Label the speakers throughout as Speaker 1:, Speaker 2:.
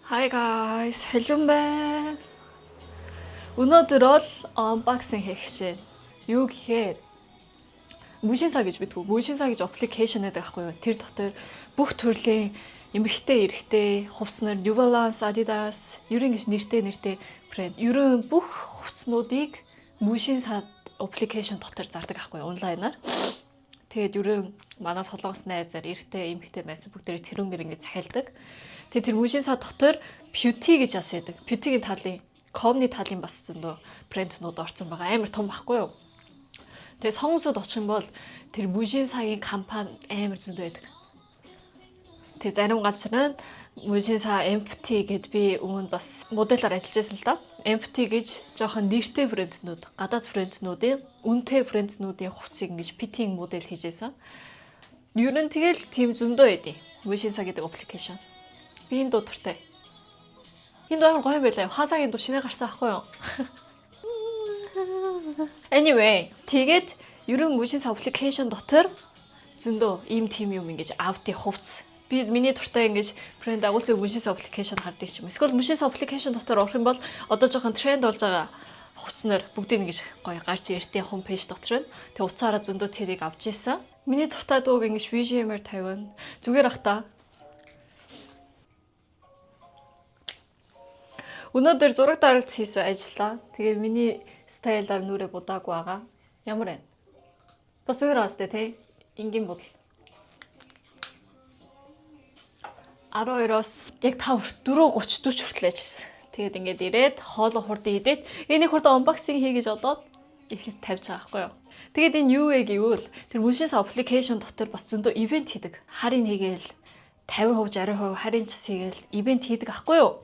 Speaker 1: Hi guys, hello байна. Өнөөдөр бол unboxing хийх шээ. Юу гэхээр Мужинса гэж мэдгүй. Мужинса гэж аппликейшн гэдэг байхгүй юу? Тэр дотор бүх төрлийн эмэгтэй, эрэгтэй хувцснаар New Balance, Adidas, ерөн гэж нэртэй брэнд. Ерөн бүх хувцснуудыг Мужинса аппликейшн дотор зардаг байхгүй юу? Онлайнаар. Тэгээд ерөн манай солонгос найзаар эрэгтэй, эмэгтэй найз бүгдээрээ тэрүүнгээр ингэ захиалдаг. Тэгээд тэр Мужинса дотор Beauty гэж бас яадаг. Beauty-гийн талын, Comny талын бас зөндөө брэнднууд орсон байгаа. Амар том байхгүй юу? Тэгээ сонгосод очих юм бол тэр Мужинсагийн компани амар зөндөө байдаг. Тэгээ зарим газар нь Мужинса Empty гэд би өмнө бас модельаар ажиллаж байсан л да. Empty гэж жоохон нэртэй брэнднүүд, гадаад брэнднүүдийн үнэтэй брэнднүүдийн хувцсыг ингэж фитинг модель хийжсэн. Ер нь тэгэл тийм зөндөө байдیں۔ Мужинса гэдэг аппликейшн. Би энэ дуудартай. Энэ дуу гоё байлаа. Хасагийн дуу шинэ гарсан ахгүй юу? Anyway, тэгээд ерөн Мужинса аппликейшн дотор зөндөө ийм тим юм ингэж аутын хувцс. Би миний дуртай ингэж брэнд агуулсан Мужинса аппликейшн харддаг юм. Эсвэл Мужинса аппликейшн дотор орох юм бол одоо жоохон тренд болж байгаа хувцснаар бүгдийг ингэж гоё гарч иртийн хом пэйж дотор нь. Тэгээ уцаараа зөндөө тэрийг авч ийсэн. Миний дуртай дууг ингэж BGM-ээр тавина. Зүгээр ах та. Өнөөдөр зураг даралт хийсэн ажиллаа. Тэгээ миний стайлаар нүрэ будаагүй байгаа. Ямар вэ? Бас өөр аастай тий. Ингийн бодол. 12-оос яг 5 4:30 40 хүртэл ажилласан. Тэгээд ингээд ирээд хоолоо хурдан идээд энийг хурдан unboxing хий гэж одоод ихэнх тавьж байгаа байхгүй юу. Тэгээд энэ юу вэ гэвэл тэр Мужинса аппликейшн дотор бас зөндөө ивент хийдэг. Харин хийгээл 50% 60% харин ч хийгээл ивент хийдэг байхгүй юу.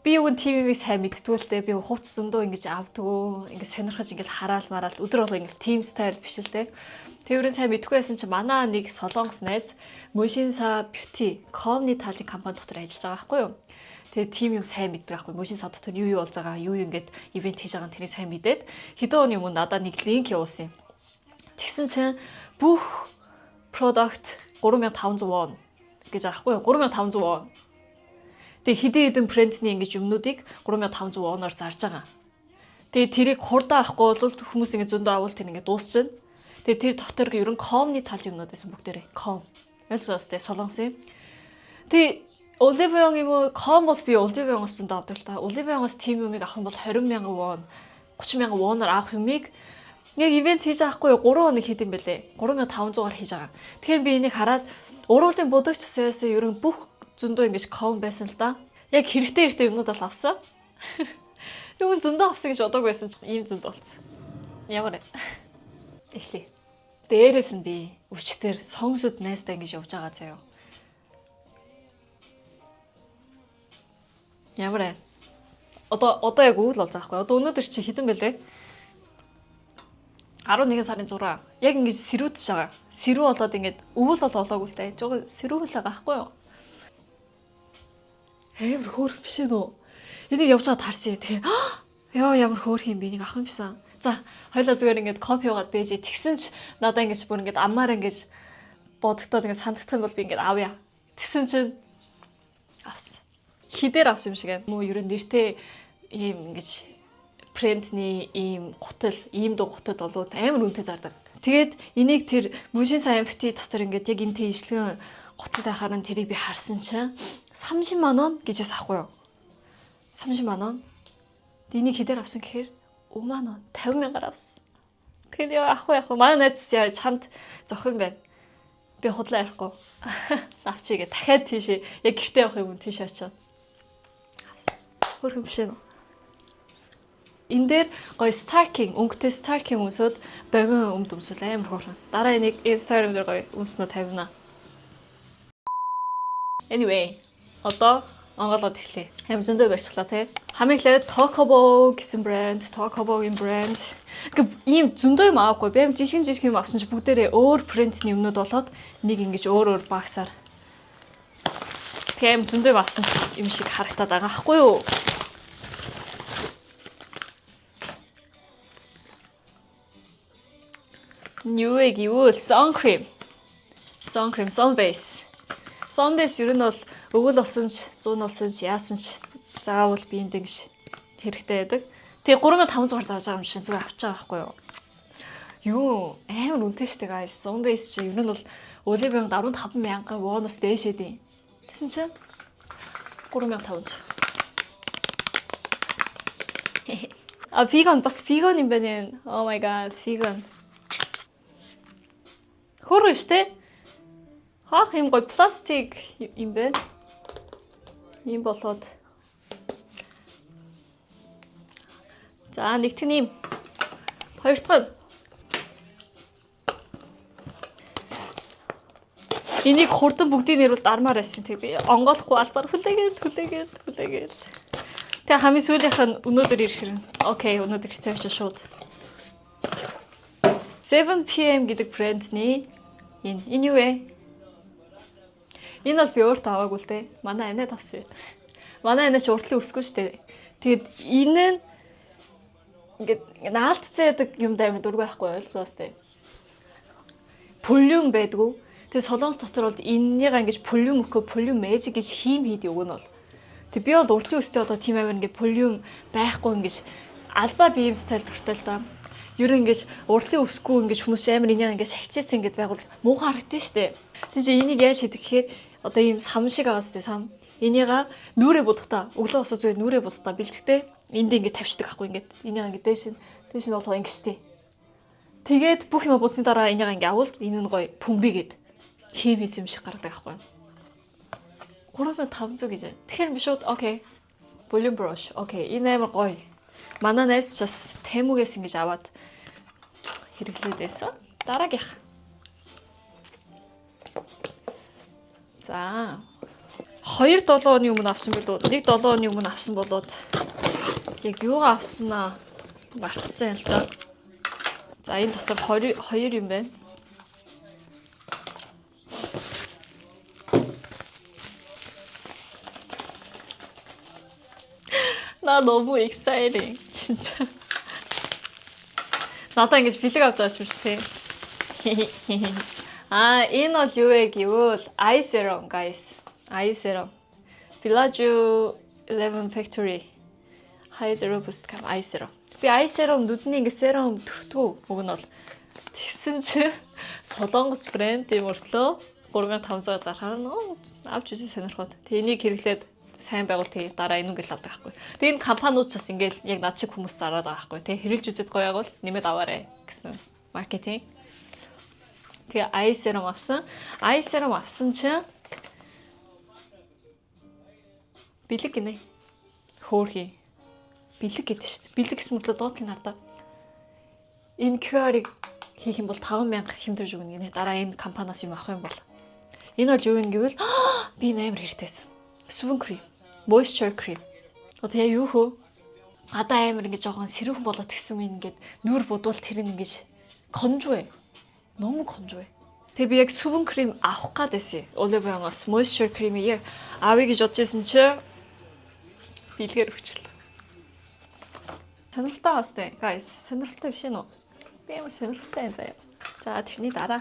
Speaker 1: Би юу н TV-ийг сайн мэдтгүүлтэй би хувц зөндөө ингэж авдгөө ингэж сонирхож ингэж хараал мараал өдөр болго ингэж team style биш л те. Тэрүүрээ сайн мэдгүй байсан чи манай нэг солонгос найз Мужинса Beauty Comny талын компани дотор ажиллаж байгаа байхгүй юу. Тэгээ team юм сайн мэддэг байхгүй. Мужинса дотор юу болж байгаа юу ингэж ивент хийж байгаа тэрийг сайн мэдээд хэдэн оны өмнө надад нэг линк явуулсан юм. Тэгсэн чинь бүх product 3500 won гэж аахгүй юу. 3500 won. Тэгээ хэдэн брэндний ингэж юмнуудыг 3500 won-оор зарж байгаа. Тэгээ тэрийг хурдан авахгүй бол хүмүүс ингэ зөндөө авал тэр ингэ дуусчихна. Тэгээ тэр дотор ерөн Comny тал юмнууд байсан бүгдээрээ. Com. Ялцаас тэ солонгос юм. Тэгээ Olivia юм уу? Com бол би Olivia-гоос зөндөө авдаг л та. Olivia-гоос team юмыг авах юм бол 20,000 won, 30,000 won-оор авах юмыг яг ивент хийж авахгүй 3 хоног хийдэм бэлээ. 3500-аар хийж байгаа. Тэгэхээр би энийг хараад уруулын будагч саяасан ерөн бүх зөндөө ингэж Com байсан л да. Яг хэрэгтэй юмнууд бол авсан. Юу зөндөө авсан гэж бодоагүй байсан чинь ийм зөнд болсон. Ямар вэ? Эхлэе. Дээрээс нь би өчтөр сонгосод найстай ингэж явж байгаа заяа. Ямар вэ? Одоо яг үйл болж байгаа хгүй. Одоо өнөөдөр чи хэдэн бэлээ? 11 сарын 6. Яг ингэж сэрүүдж байгаа. Сэрүү болоод ингэж өвөл болоогүй л дээ. Жоо сэрүүл байгаа хгүй юу? Амар хөөх биш үү? Энийг явж байгаа тарсан. Тэгэхээр ёо ямар хөөх юм бэ? Энийг авах юмсан. За, хоёлаа зүгээр ингэж копи яваад бэж. Тэгсэн ч надаа ингэж бүр ингэж амаар ингэж бодогдоод ингэж сандагдах юм бол би ингэж авъя. Тэгсэн чинь авсан. Хідээр авсан юм шиг байна. Муу ерөн нэртэй ийм ингэж брэндний ийм гутал, ийм дуу гутал болоод амар үнэтэй зардаг. Тэгээд энийг тэр Мужинса Empty дотор ингэж яг энэ тийжлэгэн гуталтай харан тэрийг би харсан чинь 30 вон гэж асахгүй юу? 30 вон. Энийг хэдээр авсан гэхээр 5 вон 50,000-аар авсан. Тэгэхээр яа ахгүй манай найз чамд зохих юм байна. Би худлаа ярихгүй. Авчигээ дахиад тийшээ яг гэртээ явах юм тийш очиод. Авсан. Хөрхөн биш үү? Энэ дээр гоё Starking, өнгөтэй Starking өмсөд богино өмд өмсөл амар хөөрхөн. Дараа энийг Instagram дээр гоё өмснө тавина. Anyway, одоо онголоод эхлэе. Ямар зөндөө барьцглаа те. Хамгийн эхлээд Tokobo гэсэн брэнд, Tokobo-гийн брэнд. Ийм зөндөө юм аахгүй. Би жишг юм авсан чи бүгдээрээ өөр брэндний юмнууд болоод нэг ингэж өөр багсаар. Тэгээ зөндөө авсан юм шиг харагдаад байгаа хгүй юу? New гэвэл sun cream, sun base. Sun base ер нь бол өвөл усанч, зүүн усанч, яасанч заавал би энд ингэж хэрэгтэй байдаг. Тэгээ 3500-аар зааж байгаа юм шиг зүгээр авч байгаа байхгүй юу? Юу амар үнэтэй штэ guys. Sunbase чи ер нь бол Olivia 15,000 won-оос дээшээдیں۔ Тэсэн чинь 3500. А vegan бас vegan юм байна. Oh my god, vegan. Хөрөө штэ. Хаах юм гой пластик юм байна. Ийм болоод. За нэгтгэн юм. Хоёр дахь. Энийг хурдан бүгдийг нэрвэл дармаар байсан. Тэг би онгоолохгүй албаар хүлээгээл. Тэг хамгийн сүүлийнх нь өнөөдөр ирэх хэрэг. Окей, өнөөдөр цааш шууд. 7pm гэдэг брэндний энэ юу вэ? Энэ бол би өөртөө аваагүй л дээ. Манай анаад авсан. Манай анаа ч уртлын өсгөө штэ. Тэгэд энэ нь ингээд наалтцсан ядаг юмд амар дургүй байхгүй ойлгосоос тээ. Полиум байдгүй. Тэгээ солонгос дотор бол энэнийг ингэж полиум өгөө полиум мэжик гэж хийм хийд өгнө бол. Тэг би бол уртлын өстэй одоо тийм амар ингэ полиум байхгүй ингэж албаа биеэм стайл дуртай л да. Ер нь ингэж уртлын өсгөө ингэж хүмүүс амар энийг ингэ шалчээсэн ингэж байгуул муухай харагдсан штэ. Тэг чи энийг яаж хийдэг гэхээр одоо ийм сам шиг байгаа сте сам. Энийга нүрээ будахта өглөө босоо зүгээр нүрээ будахта бэлтгэхдээ энд ингэ тавьчихдаг байхгүй ингэ. Энийг ингэ дээш нь болохоо ингэжтэй. Тэгээд бүх юм будсны дараа энийг ингэ авал энэ нь гоё пүмбигээд хийм хийм шиг гаргадаг байхгүй. 3500 гэж. Тэгэхээр би шууд окей. Volume brush. Окей. Энэ амар гоё. Манай найз бас Temu-гээс ингэж аваад хэрэглээд байсан. Дараагийнх. За. 2-7 оны өмнө авсан билүү? 1-7 оны өмнө авсан болоод яг юугаа авснаа мартцсан юм л да. За энэ дотор 2 юм байна. 나 너무 exciting 진짜. надаа ингэж бэлэг авч байгаа юм шиг тий. Энэ бол юу вэ гэвэл eye serum guys. Eye serum. Bellagio 11 Factory Hydro Boost Cam eye serum. Би eye serum нүдний ингэ serum төртгөө уг нь бол тэгсэн чи солонгос брэнд юм уртлөө 3500 зархаар нь авч үзээ сонирхоод. Тэнийг хэрэглээд сайн байгуул тэгээ дараа энүүгэл авдаг байхгүй. Тэгээ энэ компаниуд ч бас ингээл яг над шиг хүмүүс зараад байгаа байхгүй. Тэгээ хэрэглэж үзээд гоё явал нэмээд аваарэ гэсэн маркетинг. Тэгээ eye serum авсан. Eye serum авсан чинь бэлэг гинэ. Хөөхий. Бэлэг гэдэг шүү дээ. Бэлэг гэсэн мэтлээ доотлын надаа. Энэ QR-ыг хийх юм бол 5,000 хэмдэрж өгнө гинэ. Дараа энэ компаниас юм авах юм бол. Энэ бол юу юм гэвэл би амар хэрэгтэйсэн. Sunscreen cream, moisture cream. Одоо яа юу хөө? Гадаа амар ингэ жоохон сэрүүхэн болоод гисэн юм ингээд нүур будвал тэр нь ингэж конжвэ. Ном конжвэ. Тэгээ би яг sunscreen cream авах гэдээсэн. Olivia-аас moisture cream-ийг яг авъя гэж бодож исэн чи бэлгээр өгчлээ. Сонирхолтой бас тээ. Guys, сонирхолтой биш ээ нөө. Би ямар сонирхолтой юм заяа. За тэрний дараа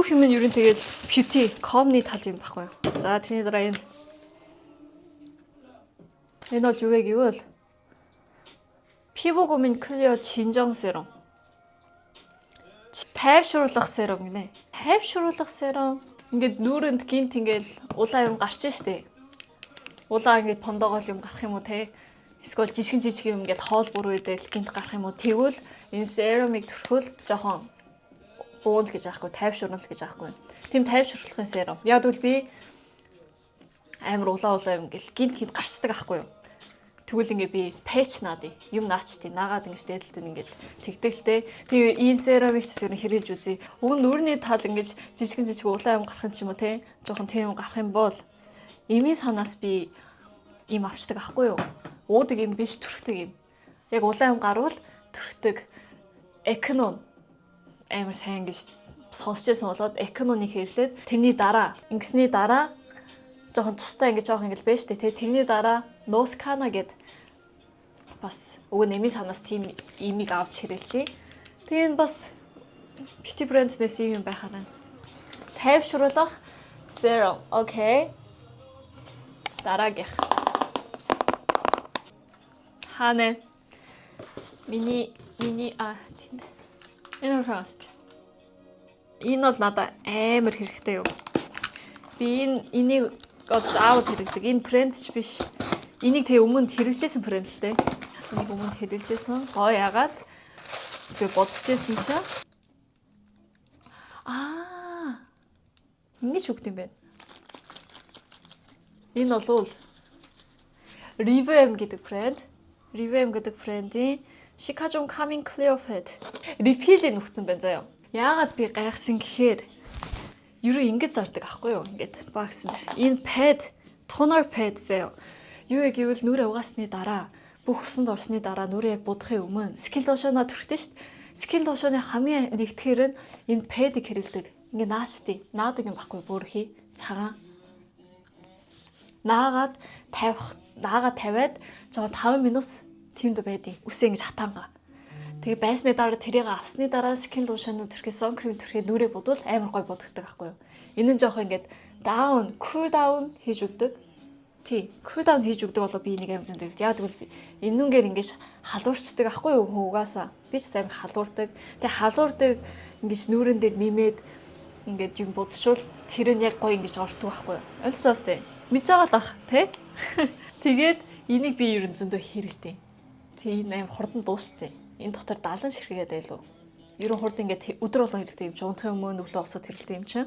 Speaker 1: бүх юм нь ер нь тэгэл beauty, comedy тал юм баггүй юу. За тэрний дараа энэ бол юу вэ гэвэл 피부 고민 클리어 진정 세럼. тайвшруулах serum гинэ. Тайвшруулах serum ингээд нүрэнд гинт ингээл улаан юм гарч штэ. Улаан ингээд пондоогоо юм гарах юм уу те. Эсвэл жижиг юм ингээд хоол бүр үедээ гинт гарах юм уу. Тэгвэл энэ serum-ыг төрхөл жоохон буунд гэж аахгүй, тайвшруулах гэж аахгүй. Тийм тайвшруулахын serum. Яг бол би амар улаан юм ингээл гинт гарчдаг аахгүй юу. Тэгвэл ингээ би пэч наадыг юм наачтыг наагаад ингэж дээдэлтэн ингээл тэгдэгтэй. Тэгээ энэ serum-ыг ч зөвхөн хэрэглэж үзье. Уг нь нүрний тал ингэж жижиг улаан юм гарах юм ч юм уу те. Жохон тийм юм гарах юм бол эмийн санаас би им авчдаг аахгүй юу. Уудаг юм биш түрхдэг юм. Яг улаан юм гарвал түрхдэг Econon амар сайн гэж сонсчээсэн болоод Econon-ыг хэрэглээд тэрний дараа ингэсний дараа жоохон тустай ингэж жоох ингээл байж тээ. Тэрний дараа Noskana гэд бас уг нь эми санаас тийм имийг авч хэрэгэлтий. Тэгээд бас beauty brand-нээс юм байхаар нь тайвшруулах serum. Окей. Дараагийнх. Ханаа мини тийм. Энэ хааст. Энэ бол надад амар хэрэгтэй юм. Би энийг заавал хэрэгдэг. Энэ брэнд ч биш. Энийг тэг өмнө хэрэгжсэн брэнд л дээ. Энийг өмнө хэрэгжсэн. Гоо ягаад чи бодчихсэн чи. Ингэж үгд юм байна. Энэ бол Rivem гэдэг брэнд. Rivem гэдэг брендийн Shikajun Calming Clear Pad refill-ийг нөхцөн байна заяа. Яагаад би гайхсан гэхээр ерөө ингэж зардаг аахгүй юу? Ингээд багс нэр. Энэ pad, toner pad заяа. Юу гэвэл нүрээ угаасны дараа, бүх усанд орсны дараа нүрээ будахын өмнө skin lotion-а түрхтэй шүү дээ. Skin lotion-ы хамгийн нэгтгэхэр нь энэ pad-ыг хэрэглэдэг. Ингээ наачтий. Наадаг юм баггүй бүрхий. Цагаан. Наагаад тавиад жоо 5 минут тиймд байдیں۔ Үсээ ингэж хатаангаа. Тэгээ байсны дараа тэрийг авсны дараа skin lotion түрхээ sun cream түрхээ нүрээ будвал амар гой будагдаг байхгүй юу. Энэ нь жоохоо ингээд cool down хийж өгдөг. Тий, cool down хийж өгдөг болоо би энийг амар зөндөө. Яг тэгвэл энүүгээр ингэж халуурчдаг байхгүй юу угаасаа. Би ч амар халуурдаг. Тэгээ халуурдаг ингэж нүүрэн дээр нэмээд ингээд юм будчихвол тэр нь яг гой ингэж ортдог байхгүй юу. Ойлгосоос тий. Мэдж байгаа л ах тий. Тэгээд энийг би ерөн зөндөө хэрэгтэй. Тий, энэ амар хурдан дуустай. Энэ дотор 70 ширхгээд байлуу. Ерөн хурд ингээд өдөр болго хэрэгтэй юм чи. Унтахын өмнө өглөө босоод хэрэгтэй юм чи.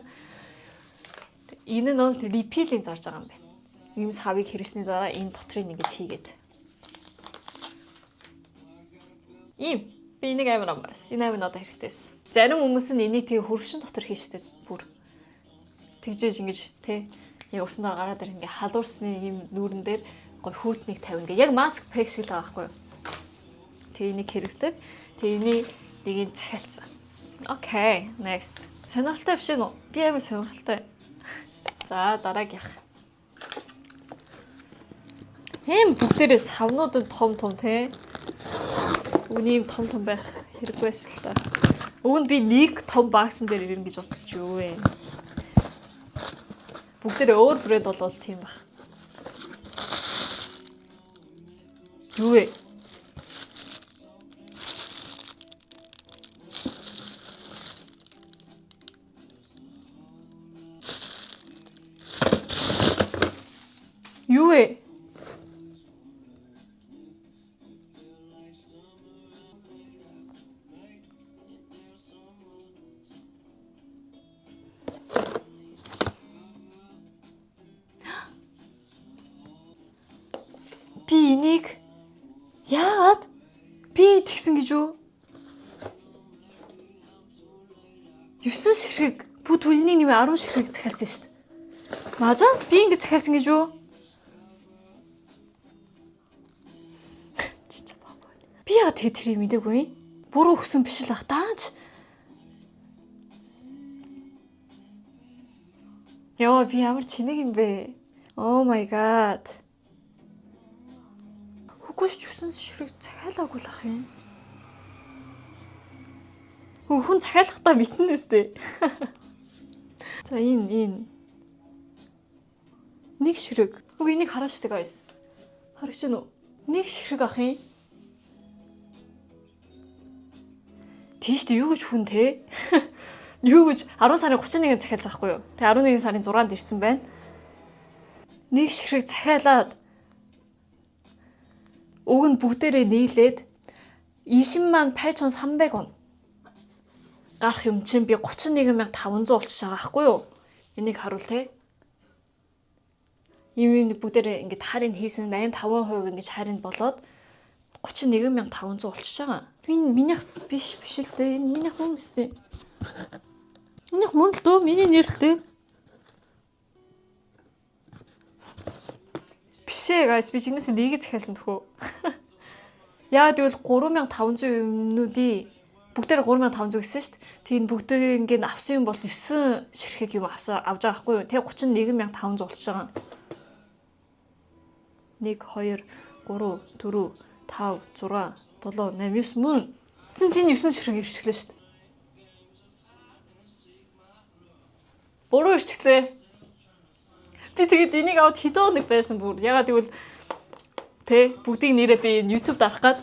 Speaker 1: Энэ нь бол refill-ийн зарж байгаа юм байна. Юмс хавыг хэрэгсний дараа энэ дотрыг ингэж хийгээд. Би энийг амар амраас. Энэ амар надад хэрэгтэйсэн. Зарим хүмүүс нь энийг тэгээ хөргөшин дотор хийждэг бүр. Тэгжээж ингэж тий. Яг усан дээр гараад ирэх ингээ халуурсны юм нүүрэн дээр гой хүүтнийг тавина гэ. Яг маск пек шиг л байгаа байхгүй юу? Тэгээ энийг хэрэглэдэг. Тэгээ энийг нэгийг захиалцсан. Окей, next. Сонирхолтой биш үү? Би амар сонирхолтой. За, дараагийнх. Бүгдээрээ савнууд нь том тий. Үнийг том байх хэрэггүйс л та. Уг нь би нэг том багсан дээр ирнэ гэж утсч юу вэ? Бүгдээрээ өөр брэнд болвол тийм баг. Юу вэ? Юу вэ? Би энийг яагаад би тэгсэн гэж үү? 9 ширхэг бүт үлний нэмээ 10 ширхэг захиалсан шүү дээ. Мажа би ингэ захиалсан гэж үү? Би яагаад тэгээ тэрийг мэдээгүй? Буруу өгсөн биш л ах даач. Яа би ямар цэнэг юм бэ? Oh my god. Хүч 9 ширхэг захиалаагүй л ах юм. Хүн захиалахдаа битнээс дээ. За энэ нэг ширхэг. Энийг харааштай guys. Харагч нь нэг ширхэг ах юм. Тийш дээ юу гэж хүн те? Юу гэж 10 сарын 31-нд захиалсан байхгүй юу? Тэгээ 11 сарын 6-нд ирсэн байна. Нэг ширхэг захиалаад уг нь бүгдээрээ нийлээд 98300 вон гарах юм чинь би 31500 болчихж байгаа байхгүй юу? Энийг харуул те. Ийм бүгдээрээ ингээд харин хийсэн 85% ингэж харин болоод 31500 болчихж байгаа. Энэ минийх биш л дээ. Энэ минийх хүн өстэй. Минийх мөн л дөө миний нэр л дээ. Бишээ guys би чинээс нэгийг захиалсан төхөө. Яа тэгвэл 3500 юмнуудыг бүгдээр 3500 гэсэн шүү дээ. Тэгээд бүгдээ ингээд авсан юм бол 9 ширхэг юм авж байгаа байхгүй юу? Тэгээ 31500 болчихж байгаа. 1 2 3 4 5 6 7 8 9 мөн. Чинь 9 ширхэг ирчихлээ шүү дээ. Буруу ирчихлээ. Би тэгээд энийг аваад хэдэн хоног байсан бүр. Ягаад гэвэл бүгдийг нэрээ би YouTube дарах гад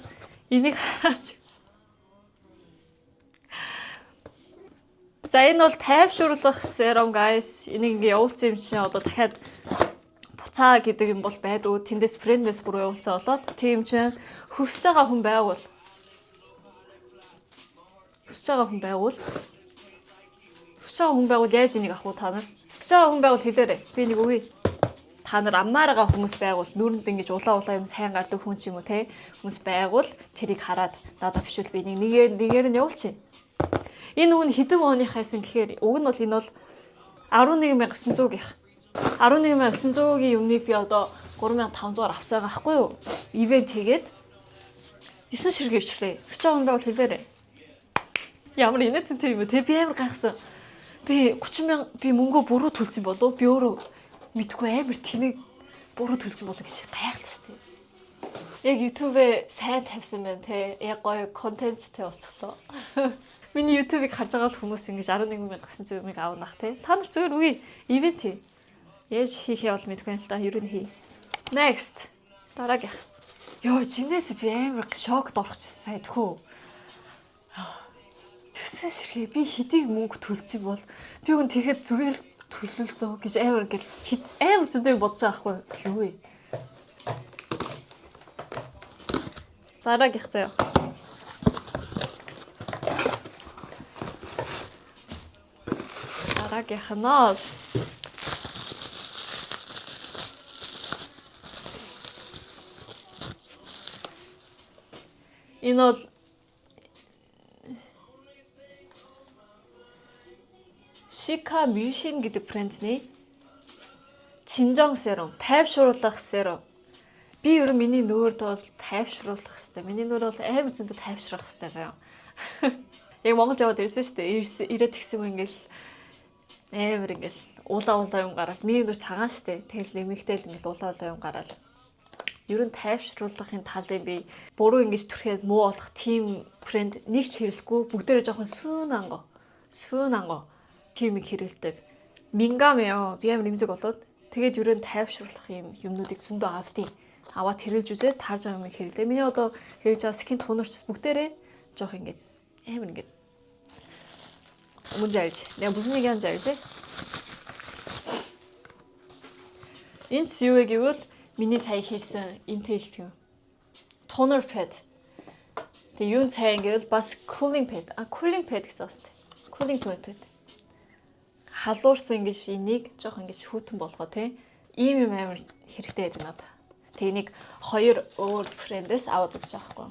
Speaker 1: энийг хараач. За энэ бол тайвшруулах serum guys. Энийг ингээ явуулсан юм чинь одоо дахиад буцаа гэдэг юм бол байдгүй. Тэндээс бренднес бүр явуулсан болоод тийм чинь хүсэж байгаа хүн байгуул. Хүсэж байгаа хүн байгуул яаж энийг авах вэ та нар? Хүсэж байгаа хүн байгуул хэлээрэй. Би нэг үгүй. Та нар аммаар байгаа хүмүүс байгуул нүрэнд ингэж улаа юм сайн гардаг хүн ч юм уу те хүмүүс байгуул тэрийг хараад надад бишүүл би нэгээр нь явуулчих. Энэ үг нь хэдэн оныхайсан гэхээр уг нь бол энэ бол 11900-ийнх. 11900-ийн юмныг би одоо 3500-аар авч байгаа байхгүй юу? Ивент хийгээд 9 ширхэг ирчлээ. Хүсэж байгаа хүн байгуул хэлээрэй. Ямар инээдтэй юм бэ те би амар гайхсан. Би 30,000 би мөнгөө буруу төлсөн болов би өөрөө мэдгүй амар тэнийг буруу төлсөн болов гэж гайхлаа шүү дээ. Яг YouTube-ээ сайн тавьсан байна те. Яг гоё контенттэй болчихлоо. Миний YouTube-ыг харж байгаа хүмүүс ингэж 11900-ыг аавнах те. Та нар зүгээр үгүй ивент хий. Яаж хийхээ бол мэдгүй юм л да. Юу н хий. Next. Дараагийн. Йоо, чинээс би амар шокд орчихсан сайн тхүү. 9 ширхэг би хэдийг мөнгө төлсөн бол би үн тэгэхэд зүгээр төлсөн л дөө гэж амар ингээл амар зүдээ бодож байгаа байхгүй юу вэ? Дараагийнх заяа. Дараагийнх нь энэ бол Shika Mushin гэдэг брендний Чинжон serum, тайвшруулах serum. Би ер нь миний нөөрд бол тайвшруулах хэрэгтэй. Миний нөөр бол амар зөндө тайвшруулах хэрэгтэй заяа. Яг Монголд яваад ирсэн шүү дээ. Ирээд гисэн юм ингээл амар ингээл улаа юм гараад миний нөөр цагаан шүү дээ. Тэгэл нэмэгтэй л ингээл улаа юм гараад. Ер нь тайвшруулахын талын би буруу ингэж түрхээд муу болох team брэнд нэг ч хэрэглэхгүй бүгдээрээ жоохон сүүн анго тимийг хэрэглэдэг. Мингамео би амар нэмзэг болоод тэгээд ер нь тайвшруулах юмнуудыг зөндөө аваад хэрэглэж үзээд таарж байгаа юм хэрэглэдэг. Миний одоо хэрэгж байгаа скин тонорч бүгдээрээ жоох ингээд амар ингээд мунжаарж. Яа бүснийг яаж арж. Энэ юу гэвэл миний сая хийсэн интэж тийм. Toner pad. Тэгээ юун цай ингээд бас cooling pad. Cooling pad гэсэн үстэй. Cooling toner pad. Халуурсан ингэж энийг жоох ингэж хүүтэн болгоо тий. Ийм юм амар хэрэгтэй байдаг надад. Тэгээ нэг 2 өөр брендээс аваад үзэж байгаа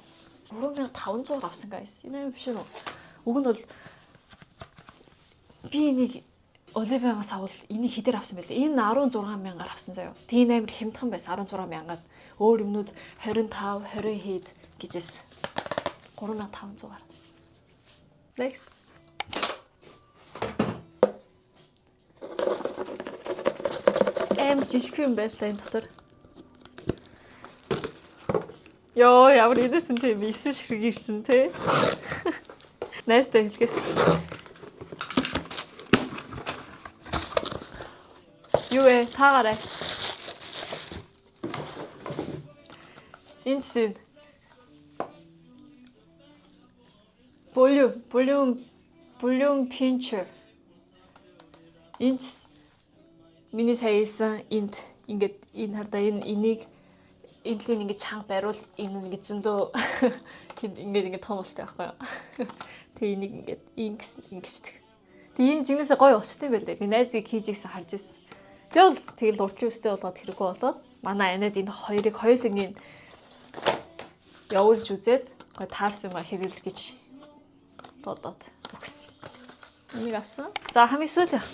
Speaker 1: байхгүй. 3500 авсан guys. Энэ юм биш үү? Уг нь бол би энийг Оливиагаас авал энийг хэдээр авсан бэлээ. Энэ 16000-аар авсан заяа. Тийм амар хямдхан байсан 16000-аад. Өөр юмнууд 25, 20 хэд гэжээс 3500-аар. Next. Жишг юм байлаа энэ дотор. Йоо, ямар идэсэн тийм 9 ширхэг ирсэн те. Найстай хэлгээс. Юу вэ? Таагаарай. Инсэн. Volume pincher. Инс миний сая хийсэн энд ингээд энэ хардаа энийг энэлийн ингээд чанга бариул энэ ингээд зөндөө ингээд том устай байхгүй юу. Тэгээ энийг ингээд ингэждэг. Тэгээ энэ жинээсээ гоё устай юм байна лээ. Би найзыг хийж игсэн харж ирсэн. Би бол тэгэл уртлын устай болгоод хэрэггүй болоод манай анид энэ хоёрыг хоёулангийн явуулж үзээд гоё таарсан юм хэрэгэл гэж бодоод өгсөн. Энийг авсан. За хамгийн сүүлийнх.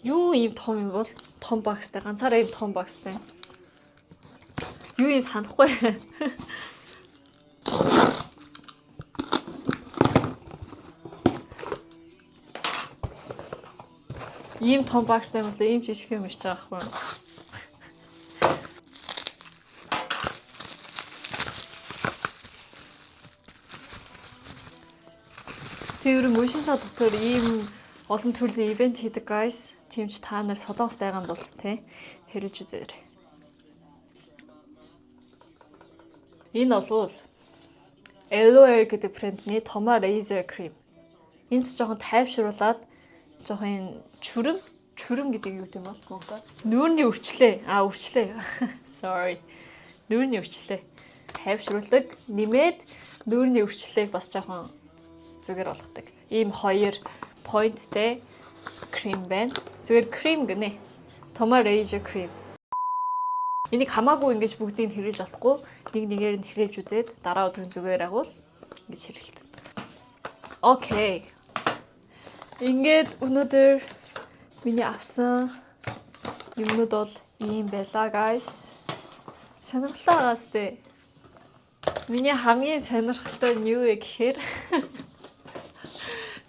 Speaker 1: Юу ийм том юм бол том багстай ганцаараа ийм том багстай. Юу юм санахгүй. Ийм том багстай бол ийм жишг юм ич байгаа байхгүй. Тэр мөшинсаа дотор ийм олон төрлийн ивент хийдэг guys. Тимч та нар Солонгос дайганд бол тий хэрэлж үзээрэй. Энэ бол LOL гэдэг брендний Toma Razor Cream. Энэ ч жоохон тайвшруулад жоохон чүрэн гэдэг юу гэм бэ Монгол? Нүүрний өрчлөө. Өрчлөө. Sorry. Нүүрний өрчлөө. Тайвшруулдаг, нэмээд нүүрний өрчлөөг бас жоохон зүгээр болгодог. Ийм 2 pointтэй крем байна. Зүгээр крем гинэ. Toma Razor Cream. Энийг хамаагүй ингэж бүгдийг хэрэлж болохгүй. Нэг нэгээр нь хэрэлж үзээд дараа өдрийн зүгээр агуул ингэж хэрэлдэг. Окей. Ингээд өнөөдөр миний авсан юмнууд бол ийм байлаа guys. Сонирхолтой байгаас тээ. Миний хамгийн сонирхолтой нь юу вэ гэхээр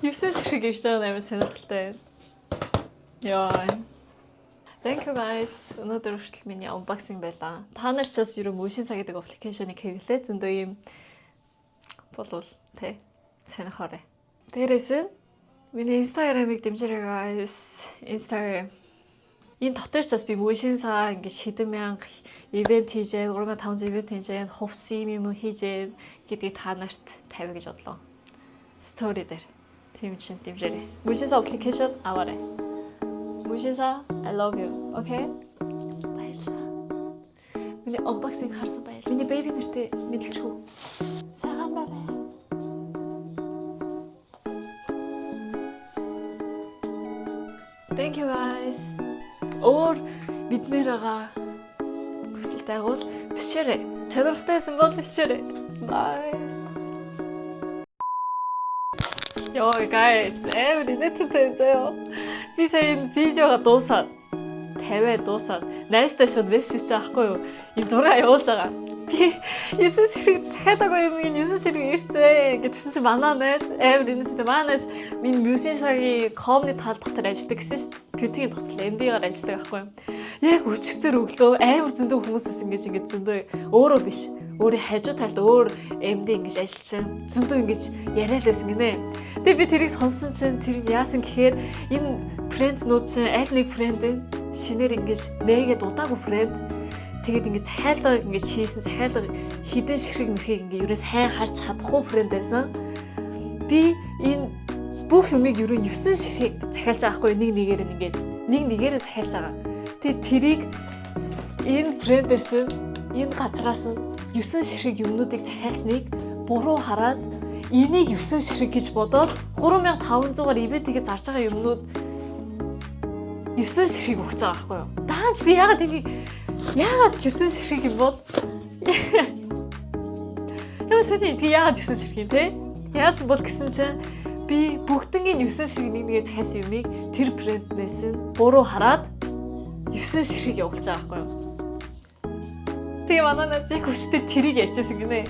Speaker 1: 9 ширхэг ивж байгаа амар сонирхолтой байна. Яа. Thank you guys. Өнөөдөр хүртэл миний unboxing байлаа. Та нар ч бас ерөө Мөшинса гэдэг аппликейшнийг хэрэглээ. Зөндөө ийм болвол тий сонирхоорой. Дээрээс нь миний Instagram-ыг дэмжээрэй guys. Instagram. Энэ дотор ч бас би Мөшинса ингэж хэдэн мянга ивент хийж, 3500 ивент хийж, хувьс юм хийж гэдгийг та нарт тавь гэж бодлоо. Story дээр. Тийм чинь дэмжээрэй. Мөшинса аппликейшн аваарай. Мөшинса, I love you. Okay? Баярлалаа. Миний unboxing харсан баярлалаа. Миний baby нэртэй мэдлэчгүй. Сайн амраарай. Thank you guys. Өөр бидмээр байгаа хүсэлт байгуул бичээрэй. Сонирхолтойсэн бол бичээрэй. Bye. Yo guys, инээдтэй заяа. Би сая энэ видеога дуусаад 50 дуусаад найстай шууд мессеж аахгүй юу? Энэ зураг явуулж байгаа. Би 9 ширхэг захиалаагүй юм ин 9 ширхэг ирцээ гэдсэн чинь манай найз инээдтэй манаас минь Мөшинсагийн комны тал дотор ажилладаг гэсэн шүү дээ. Beauty-ийн дотор MD-гаар ажилладаг аахгүй юу? Яг өчтөр өглөө амар зөндөө хүмүүсээс ингэж зөндөө өөрөө биш. Өөрийн хажуу талд өөр MD ингэж ажиллаж зөндөө ингэж яриад байсан гинэ. Тэгээ би тэрийг сонссон чинь тэр нь яасан гэхээр энэ брэнднүүд чинь аль нэг брэнд шинээр ингэж нээгээд удаагүй брэнд. Тэгээд ингэж захиалга ингэж хийсэн захиалга хідэн ширхэг мэрхийг ингэ ерөө сайн харж чадахгүй брэнд байсан. Би энэ бүх юмыг ерөө 9 ширхэг захиалж байгаа хгүй нэг нэгээр нь захиалж байгаа. Тэгээд тэрийг энэ брэндээс энэ газраас нь 9 ширхэг юмнуудыг захиалсныг буруу хараад энийг 9 ширхэг гэж бодоод 3500-аар ивэнтийгээ зарж байгаа юмнууд 9 ширхэг өгч байгаа байхгүй юу? Даанч би яагаад 9 ширхэг юм бол? Ямар сони яагаад 9 ширхэг те? Яасан бол гэсэн чинь би бүгднгийн 9 ширхэг нэгээр захиалсан юмыг тэр брэнднээс нь буруу хараад 9 ширхэг явуулж байгаа байхгүй юу? Тэгээ манаас яг өчтөр тэрийг ярьжсэн гинэ.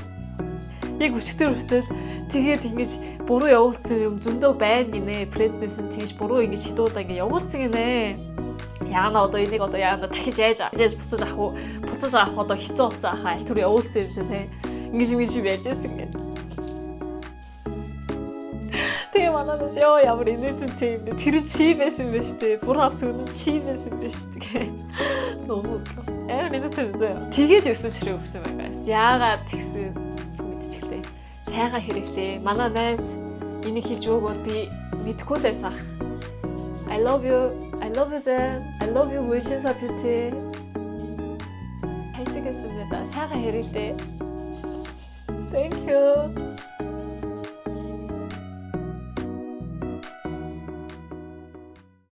Speaker 1: Яг өчтөр хүртэл тэгээд ингэж буруу явуулсан юм зөндөө байна гинэ. Брэнднээс нь тэгж буруу ингэж шидуудаа ингэ явуулсан гинэ. Яана одоо энийг яана дахиж яаж буцаж авах одоо хэцүү болцсон ахаа аль түр явуулсан юм шиг те. Ингэж ярьжсэн гинэ. Тэгээ манаас ямар инээдтэй юм бэ? Тэр чи байсан байж тээ. Буруу авсан нь чи байсан биш тэгээ. Нөө. Тэгээд 9 ширхэг өгсөн байгаас. Яагаад тэгсэн мэдчихлээ. Сайгаа хэрэглээ. Манай найз энийг хийж өгөөг бол би мэдэхгүй л байсан ах. I love you. I love you Zen. I love you Mөшинса Beauty. Хайсагсан байна. Сайгаа хэрэглээ. Thank you.